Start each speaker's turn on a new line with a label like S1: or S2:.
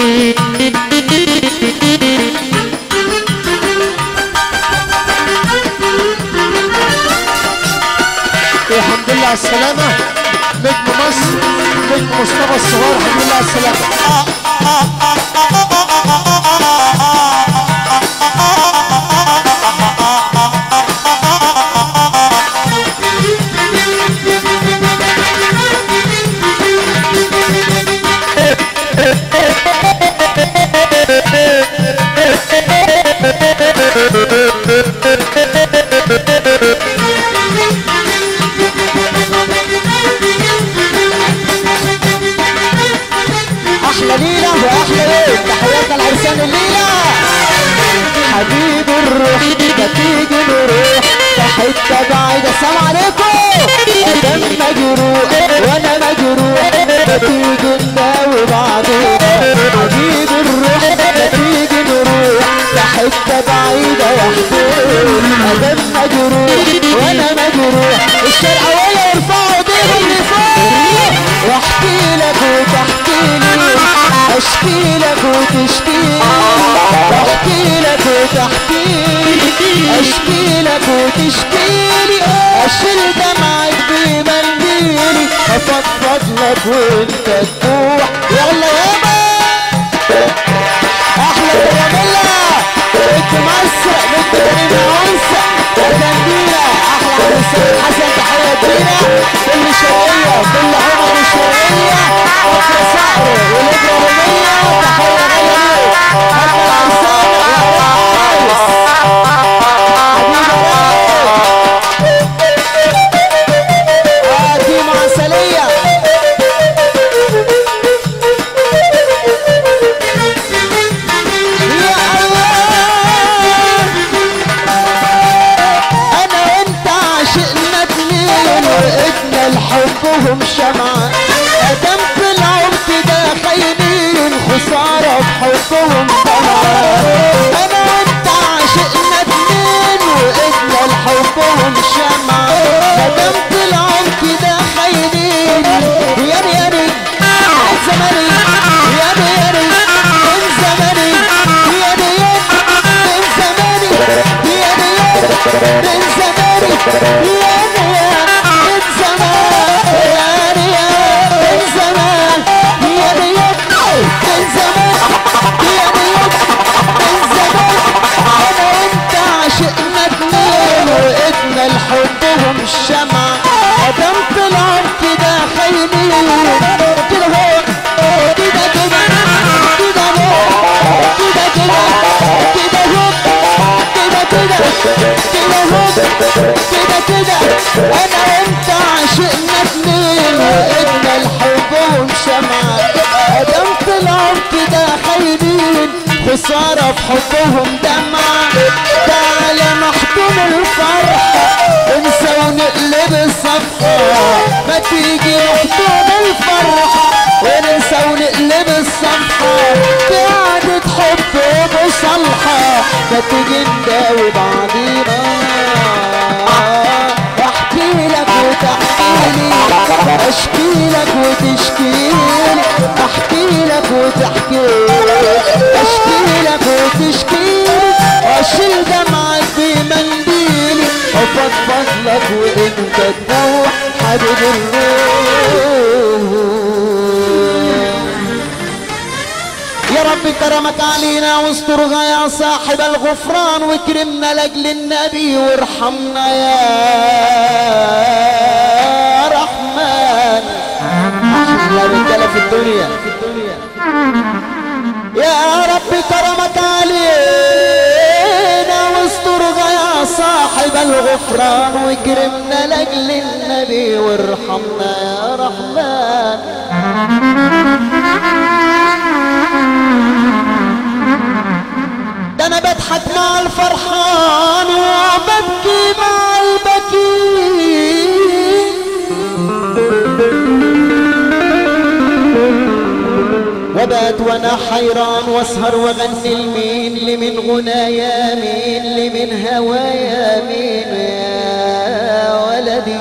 S1: الحمد لله على السلامة نجم مصر نجم مصطفى الصغير الحمد لله على السلامة.
S2: احلى ليله واحلى ليله، تحياتنا العرسان الليله. حبيب الروح ما تيجي نروح في حته بعيده. السلام عليكم. ادم مجروح وانا مجروح، ما تيجي نداوي بعضينا. حبيب الروح ما تيجي نروح في حته بعيده يا حبيب. ادم مجروح وانا مجروح، الشرقاويه يرفعوا ايديهم لفوق واحكي لك وتحكي لي، اشكي لك وتشكي لي، احكي لك وتحكي لي، اشكي لك وتشكي لي. اشيل دمعك بمنديلي، افضفض لك وانت تروح. يلا يابا احلى كراميلا بنت مصر بنت كريم عنصر وجنديلة. احلى عرسان حسن تحية كبيرة. كل شرقية كل عمر الشرقية قطر صقر والابراهيمية تحية غالية ليه. احلى العرسان يا ريس حبيبي دي معسلية. حبهم شمعة ادم في العمق ده خاينين، خسارة بحبهم طمعة. انا وانت عشقنا اتنين وقتنا لحبهم شمعة ادم في العمق ده خاينين. ياني ياني من زماني، ياني ياني من زماني، ياني ياني من زماني، ياني ياني من زماني، ياني من زمان. حبهم الشمع ادم طلعوا كده خاينين. كده هو كده كده كده هو كده كده كده هو كده كده كده هو كده كده. انا وانت عشقنا اتنين وقتنا لحبهم شمع ادم طلعوا كده خاينين، خسارة في حبهم دمعة. تعالى محضون الفرحة انسى ونقلب الصفحة، ما تيجي محضون الفرحة وننسى ونقلب الصفحة. قعدة حب ومصالحة، ما تيجي نداوي بعضينا. احكي لك وتحكي لي، اشكي لك وتشكي لي، احكي لك وتحكي لي، اشكي لك وتشكي لي. اشيل دمعك بمنديلي، افضفض لك وانت تروح حبيب الروح. يا رب كرمك علينا واسترها يا صاحب الغفران، واكرمنا لاجل النبي وارحمنا يا رحمن. احلى رجاله في الدنيا. يا رب كرمك علينا واسترها يا صاحب الغفران، واكرمنا لاجل النبي وارحمنا يا رحمن. ده انا بضحك مع الفرحان وببكي مع البكي، وبات وانا حيران واسهر واغني لمين، لمن غنايا مين، لمن هوايا مين يا ولدي.